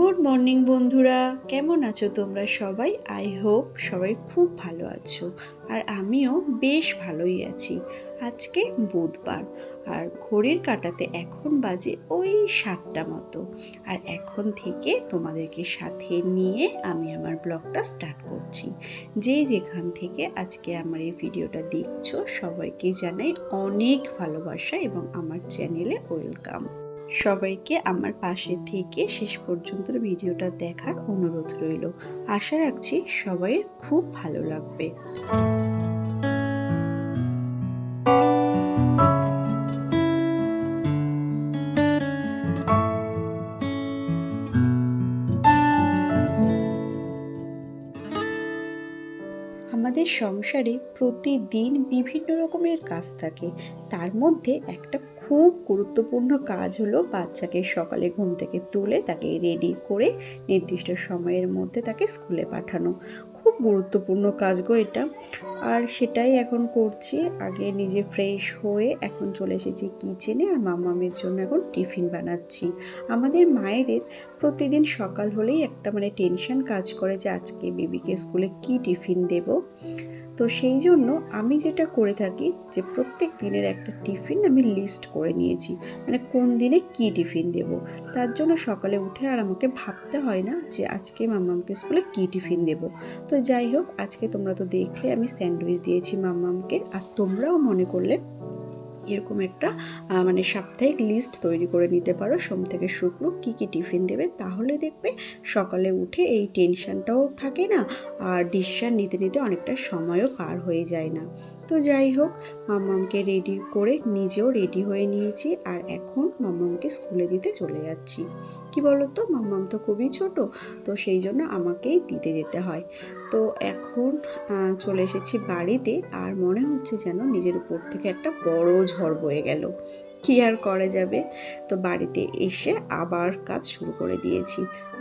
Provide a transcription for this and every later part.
Good morning বন্ধুরা, কেমন আছো তোমরা সবাই? আই হোপ সবাই খুব ভালো আছো। আর আমিও বেশ ভালোই আছি। আজকে বুধবার, আর ঘড়ির কাঁটাতে এখন বাজে ওই 7টা মতো। আর এখন থেকে তোমাদেরকে সাথে নিয়ে আমি আমার ব্লগটা স্টার্ট করছি। যে যেখান থেকে আজকে আমার এই ভিডিওটা দেখছো সবাইকে জানাই অনেক ভালোবাসা এবং আমার চ্যানেলে ওয়েলকাম। সবাইকে আমার পাশে থেকে শেষ পর্যন্ত ভিডিওটা দেখার অনুরোধ রইল। আশা রাখছি সবাই খুব ভালো লাগবে। আমাদের সংসারে প্রতিদিন বিভিন্ন রকমের কাজ থাকে। তার মধ্যে একটা খুব গুরুত্বপূর্ণ কাজ হলো বাচ্চাকে সকালে ঘুম থেকে তুলে তাকে রেডি করে নির্দিষ্ট সময়ের মধ্যে তাকে স্কুলে পাঠানো। খুব গুরুত্বপূর্ণ কাজ গো এটা। আর সেটাই এখন করছি। আগে নিজে ফ্রেশ হয়ে এখন চলে এসেছি কিচেনে, আর মামামের জন্য এখন টিফিন বানাচ্ছি। আমাদের মায়েদের প্রতিদিন সকাল হলেই একটা টেনশন কাজ করে যে আজকে বেবিকে স্কুলে কি টিফিন দেব। তো সেই জন্য আমি যেটা করে থাকি যে প্রত্যেক দিনের একটা টিফিন আমি লিস্ট করে নিয়েছি, কোন দিনে কি টিফিন দেব। তার জন্য সকালে উঠে আর আমাকে ভাবতে হয় না যে আজকে মাম্মামকে স্কুলে কি টিফিন দেব। তো যাই হোক, আজকে তোমরা তো দেখলে আমি স্যান্ডউইচ দিয়েছি মাম্মামকে, আর তোমরাও মনে করলে এরকম একটা সাপ্তাহিক লিস্ট তৈরি করে নিতে পারো সোম থেকে শুক্র কী কী টিফিন দেবে। তাহলে দেখবে সকালে উঠে এই টেনশানটাও থাকে না, আর ডিসিশান নিতে নিতে অনেকটা সময়ও পার হয়ে যায় না। তো যাই হোক, মাম্মামকে রেডি করে নিজেও রেডি হয়ে নিয়েছি, আর এখন মাম্মামকে স্কুলে দিতে চলে যাচ্ছি। কি বলো তো, মাম্মাম তো খুবই ছোট, তো সেই জন্য আমাকেই দিতে যেতে হয়। তো এখন চলে এসেছি বাড়িতে, আর মনে হচ্ছে যেন নিজের উপর থেকে একটা বড় ঝড় বয়ে গেল। কি আর করা যাবে। তো বাড়িতে এসে আবার কাজ শুরু করে দিয়েছি।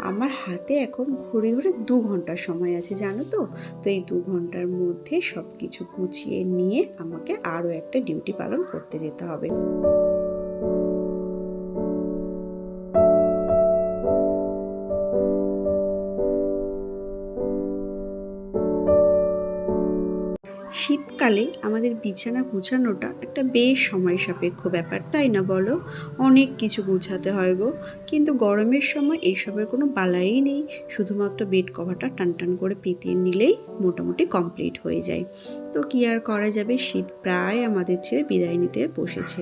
আমার হাতে এখন ঘড়ি ধরে 2 ঘন্টার সময় আছে, জানো তো। তো এই 2 ঘন্টার মধ্যে সব কিছু গুছিয়ে নিয়ে আমাকে আরও একটা ডিউটি পালন করতে যেতে হবে। শীতকালে আমাদের বিছানা গুছানোটা একটা বেশ সময় সাপেক্ষ ব্যাপার, তাই না বলো? অনেক কিছু গুছাতে হয় গো। কিন্তু গরমের সময় এইসবের কোনো বালাই নেই, শুধুমাত্র বেড কভারটা টান করে পেতিয়ে নিলেই মোটামুটি কমপ্লিট হয়ে যায়। তো কি আর করা যাবে, শীত প্রায় আমাদের ছেড়ে বিদায় নিতে বসেছে।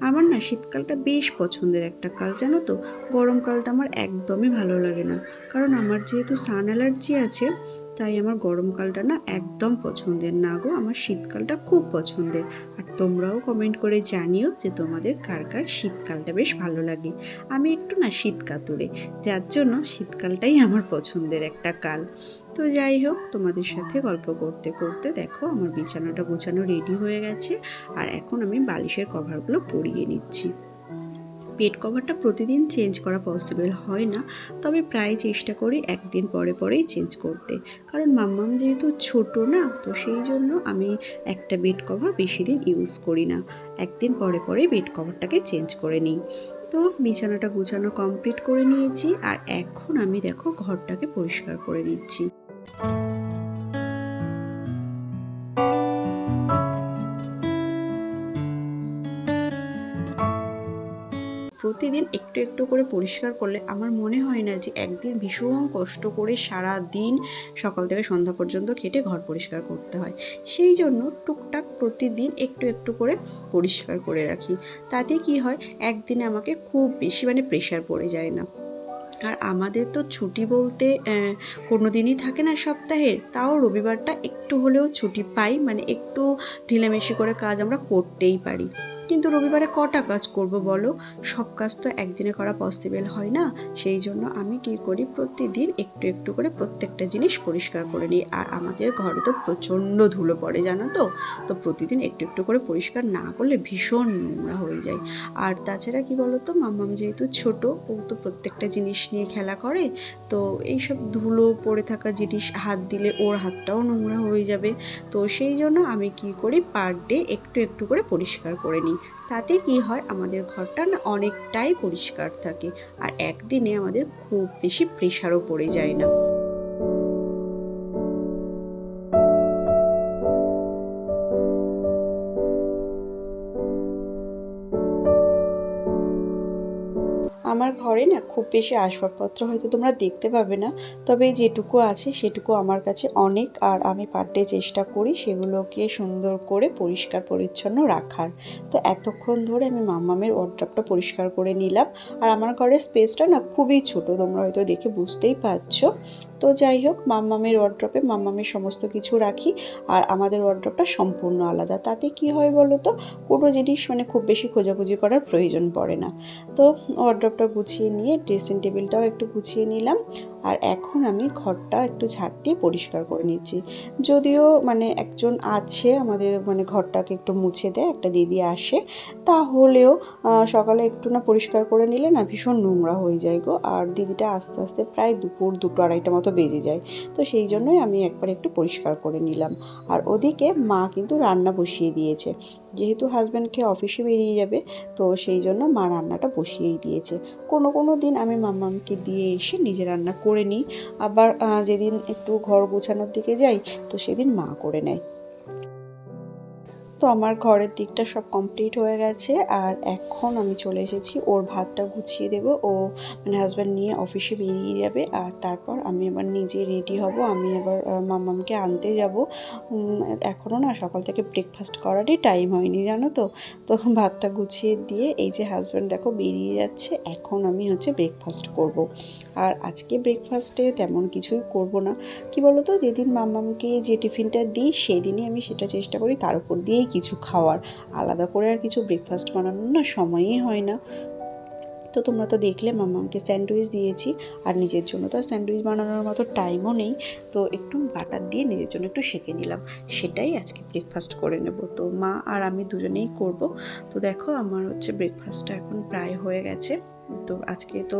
আমার না শীতকালটা বেশ পছন্দের একটা কাল, জানো তো। গরমকালটা আমার একদমই ভালো লাগে না, কারণ আমার যেহেতু সান অ্যালার্জি আছে, তাই আমার গরমকালটা না একদম পছন্দের না গো। আমার শীতকালটা খুব পছন্দের। আর তোমরাও কমেন্ট করে জানিও যে তোমাদের কার কার শীতকালটা বেশ ভালো লাগে। আমি একটু না শীত কাতুরে, যার জন্য শীতকালটাই আমার পছন্দের একটা কাল। তো যাই হোক, তোমাদের সাথে গল্প করতে করতে দেখো আমার বিছানাটা গোছানো রেডি হয়ে গেছে, আর এখন আমি বালিশের কভারগুলো পরিয়ে নিচ্ছি। বেড কভারটা প্রতিদিন চেঞ্জ করা পসিবল হয় না, তবে প্রায় চেষ্টা করি একদিন পরে পরেই চেঞ্জ করতে, কারণ মাম্মাম যেহেতু ছোট না, তো সেই জন্য আমি একটা বেড কভার বেশি দিন ইউজ করি না। একদিন পরে পরে বেড কভারটাকে চেঞ্জ করে নিই। তো বিছানাটা গুছানো কমপ্লিট করে নিয়েছি, আর এখন আমি দেখো ঘরটাকে পরিষ্কার করে নিচ্ছি। প্রতিদিন একটু একটু করে পরিষ্কার করলে আমার মনে হয় না যে একদিন ভীষণ কষ্ট করে সারা দিন সকাল থেকে সন্ধ্যা পর্যন্ত খেটে ঘর পরিষ্কার করতে হয়। সেই জন্য টুকটাক প্রতিদিন একটু একটু করে পরিষ্কার করে রাখি। তাতে কি হয়, একদিনে আমাকে খুব বেশি প্রেশার পড়ে যায় না। আর আমাদের তো ছুটি বলতে কোনো দিনই থাকে না সপ্তাহের, তাও রবিবারটা একটু হলেও ছুটি পাই, একটু ঢিলেমিশি করে কাজ আমরা করতেই পারি। কিন্তু রবিবারে কটা কাজ করব বলো? সব কাজ তো একদিনে করা পসিবল হয় না। সেই জন্য আমি কী করি, প্রতিদিন একটু একটু করে প্রত্যেকটা জিনিস পরিষ্কার করে নিই। আর আমাদের ঘরে তো প্রচণ্ড ধুলো পড়ে, জানো তো। তো প্রতিদিন একটু একটু করে পরিষ্কার না করলে ভীষণ নোংরা হয়ে যায়। আর তাছাড়া কি বলো তো, মাম্মাম যেহেতু ছোট, ও তো প্রত্যেকটা জিনিস নিয়ে খেলা করে, তো এইসব ধুলো পড়ে থাকা জিনিস হাত দিলে ওর হাতটাও নোংরা হয়ে যাবে। তো সেই জন্য আমি কি করি, পার ডে একটু একটু করে পরিষ্কার করে নিই। তাতে কি হয়, আমাদের ঘরটা না অনেকটাই পরিষ্কার থাকে, আর একদিনে আমাদের খুব বেশি প্রেশারও পড়ে যায় না। আমার ঘরে না খুব বেশি আসবাবপত্র হয়তো তোমরা দেখতে পাবে না, তবে যেটুকু আছে সেটুকু আমার কাছে অনেক, আর আমি পার ডে চেষ্টা করি সেগুলোকে সুন্দর করে পরিষ্কার পরিচ্ছন্ন রাখার। তো এতক্ষণ ধরে আমি মাম্মামের ওয়ার্ড্রপটা পরিষ্কার করে নিলাম। আর আমার ঘরের স্পেসটা না খুবই ছোট, তোমরা হয়তো দেখে বুঝতেই পারছো। তো যাই হোক, মাম্মামের ওয়ার্ড্রপে মাম্মামের সমস্ত কিছু রাখি, আর আমাদের ওয়ার্ড্রপটা সম্পূর্ণ আলাদা। তাতে কি হয় বলো তো, কোনো জিনিস মানে খুব বেশি খোঁজাখুঁজি করার প্রয়োজন পড়ে না। তো ওয়ার্ড্রপটা গুছিয়ে নিয়ে ড্রেসিং টেবিলটাও একটু গুছিয়ে নিলাম, আর এখন আমি ঘরটা একটু ঝাড় দিয়ে পরিষ্কার করে নিচ্ছি। যদিও মানে একজন আছে আমাদের, মানে ঘরটাকে একটু মুছে দেয়, একটা দিদি আসে, তাহলেও সকালে একটু না পরিষ্কার করে নিলে না ভীষণ নোংরা হয়ে যায় গো। আর দিদিটা আস্তে আস্তে প্রায় দুপুর 2-2:30টা মতো বেজে যায়। তো সেই জন্যই আমি একবার একটু পরিষ্কার করে নিলাম। আর ওদিকে মা কিন্তু রান্না বসিয়ে দিয়েছে, যেহেতু হাজব্যান্ডকে অফিসে বেরিয়ে যাবে, তো সেই জন্য মা রান্নাটা বসিয়েই দিয়েছে। কোনো কোনো দিন আমি মাম্মামকে দিয়ে এসে নিজে রান্না করে নিই, আবার যেদিন একটু ঘর গোছানোর দিকে যাই, তো সেদিন মা করে নেয়। তো আমার ঘরের দিকটা সব কমপ্লিট হয়ে গেছে, আর এখন আমি চলে এসেছি ওর ভাতটা গুছিয়ে দেবো। ও মানে হাজব্যান্ড নিয়ে অফিসে বেরিয়ে যাবে, আর তারপর আমি আবার নিজে রেডি হব, আমি আবার মাম্মামকে আনতে যাব। এখনও না সকাল থেকে ব্রেকফাস্ট করারই টাইম হয়নি, জানো তো। তো ভাতটা গুছিয়ে দিয়ে এই যে হাজব্যান্ড দেখো বেরিয়ে যাচ্ছে, এখন আমি হচ্ছে ব্রেকফাস্ট করব। আর আজকে ব্রেকফাস্টে তেমন কিছুই করব না, কি বলো তো, যেদিন মাম্মামকে যে টিফিনটা দিই সেদিনই আমি সেটা চেষ্টা করি তার উপর দিয়েই কিছু খাওয়ার। আলাদা করে আর কিছু ব্রেকফাস্ট বানানোর না সময়ই হয় না। তো তোমরা তো দেখলে মাম্মামকে স্যান্ডউইচ দিয়েছি, আর নিজের জন্য তো আর স্যান্ডউইচ বানানোর মতো টাইমও নেই। তো একটু বাটার দিয়ে নিজের জন্য একটু সেঁকে নিলাম, সেটাই আজকে ব্রেকফাস্ট করে নেব। তো মা আর আমি দুজনেই করব। তো দেখো আমার হচ্ছে ব্রেকফাস্টটা এখন প্রায় হয়ে গেছে। তো আজকে তো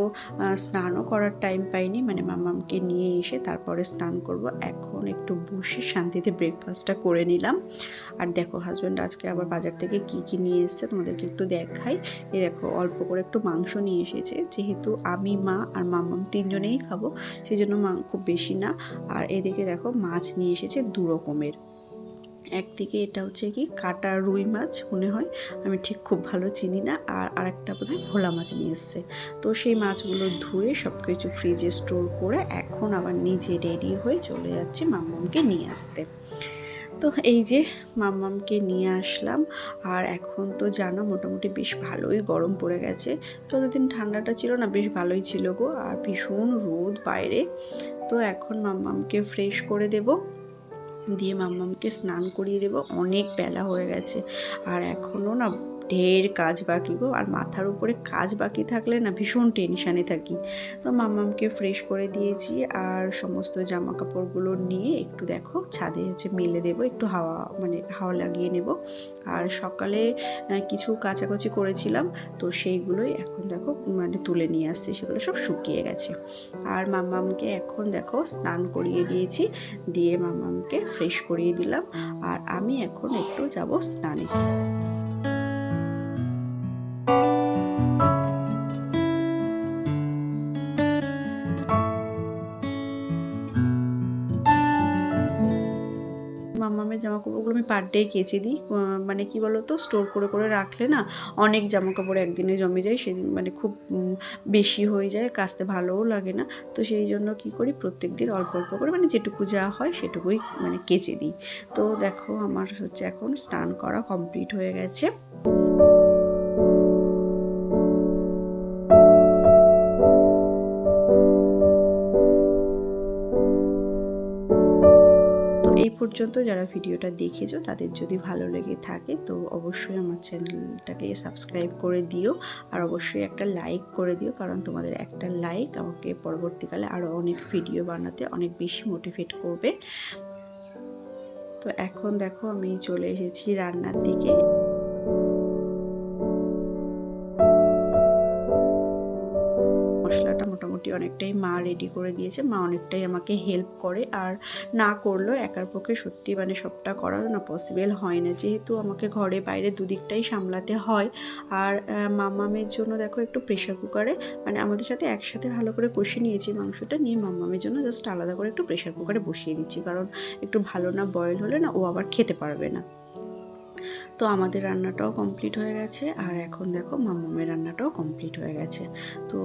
স্নানও করার টাইম পাইনি, মানে মাম্মামকে নিয়ে এসে তারপরে স্নান করব। এখন একটু বসে শান্তিতে ব্রেকফাস্টটা করে নিলাম। আর দেখো হাজব্যান্ড আজকে আবার বাজার থেকে কি কি নিয়ে এসেছে তোমাদেরকে একটু দেখাই। এই দেখো অল্প করে একটু মাংস নিয়ে এসেছে, যেহেতু আমি, মা আর মাম্মাম তিনজনেই খাবো, সেই জন্য খুব বেশি না। আর এদিকে দেখো মাছ নিয়ে এসেছে 2 রকমের। একদিকে এটা হচ্ছে কি কাটা রুই মাছ মনে হয়, আমি ঠিক খুব ভালো চিনি না, আর আরেকটা বোধহয় ভোলা মাছ নিয়ে এসছে। তো সেই মাছগুলো ধুয়ে সব কিছু ফ্রিজে স্টোর করে এখন আবার নিজে রেডি হয়ে চলে যাচ্ছি মাম্মামকে নিয়ে আসতে। তো এই যে মাম্মামকে নিয়ে আসলাম, আর এখন তো জানো মোটামুটি বেশ ভালোই গরম পড়ে গেছে। যতদিন ঠান্ডাটা ছিল না বেশ ভালোই ছিল গো, আর ভীষণ রোদ বাইরে। তো এখন মাম্মামকে ফ্রেশ করে দেব, দিয়ে মাম্মামকে স্নান করিয়ে দেব। অনেক বেলা হয়ে গেছে, আর এখনও না ঢের কাজ বাকি গো। আর মাথার উপরে কাজ বাকি থাকলে না ভীষণ টেনশানে থাকি। তো মাম্মামকে ফ্রেশ করে দিয়েছি, আর সমস্ত জামা কাপড়গুলো নিয়ে একটু দেখো ছাদে হচ্ছে মেলে দেবো, একটু হাওয়া মানে হাওয়া লাগিয়ে নেব। আর সকালে কিছু কাচাকুচি করেছিলাম, তো সেইগুলোই এখন দেখো মানে তুলে নিয়ে আসছি, সেগুলো সব শুকিয়ে গেছে। আর মাম্মামকে এখন দেখো স্নান করিয়ে দিয়েছি, দিয়ে মাম্মামকে ফ্রেশ করিয়ে দিলাম, আর আমি এখন একটু যাব স্নানে। মাম্মামের জামাকাপড়গুলো আমি পার ডে কেচে দিই। মানে কি বলতো, স্টোর করে করে রাখলে না অনেক জামাকাপড় একদিনে জমে যায়, সেদিন মানে খুব বেশি হয়ে যায়, কাচতে ভালোও লাগে না। তো সেই জন্য কি করি, প্রত্যেক দিন অল্প অল্প করে মানে যেটুকু যা হয় সেটুকুই মানে কেচে দিই। তো দেখো আমার হচ্ছে এখন স্নান করা কমপ্লিট হয়ে গেছে। এই পর্যন্ত যারা ভিডিওটা দেখেছো তাদের যদি ভালো লেগে থাকে তো অবশ্যই আমার চ্যানেলটাকে সাবস্ক্রাইব করে দিও, আর অবশ্যই একটা লাইক করে দিও, কারণ তোমাদের একটা লাইক আমাকে পরবর্তীকালে আরও অনেক ভিডিও বানাতে অনেক বেশি মোটিভেট করবে। তো এখন দেখো আমি চলে এসেছি রান্নার দিকে। মশলাটা মোটামুটি মোটামুটি অনেকটাই মা রেডি করে দিয়েছে। মা অনেকটাই আমাকে হেল্প করে, আর না করলেও একার পক্ষে সত্যি মানে সবটা করা না পসিবল হয় না, যেহেতু আমাকে ঘরে বাইরে দুদিকটাই সামলাতে হয়। আর মাম্মামের জন্য দেখো একটু প্রেশার কুকারে মানে আমাদের সাথে একসাথে ভালো করে কষে নিয়েছি মাংসটা, নিয়ে মাম্মামের জন্য জাস্ট আলাদা করে একটু প্রেশার কুকারে বসিয়ে দিচ্ছি, কারণ একটু ভালো না বয়েল হলে না ও আবার খেতে পারবে না। তো আমাদের রান্নাটাও কমপ্লিট হয়ে গেছে, আর এখন দেখো মাম্মামের রান্নাটাও কমপ্লিট হয়ে গেছে। তো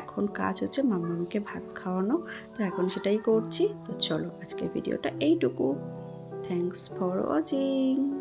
এখন কাজ হচ্ছে মাম্মামকে ভাত খাওয়ানো, তো এখন সেটাই করছি। তো চলো আজকের ভিডিওটা এইটুকু। Thanks for watching.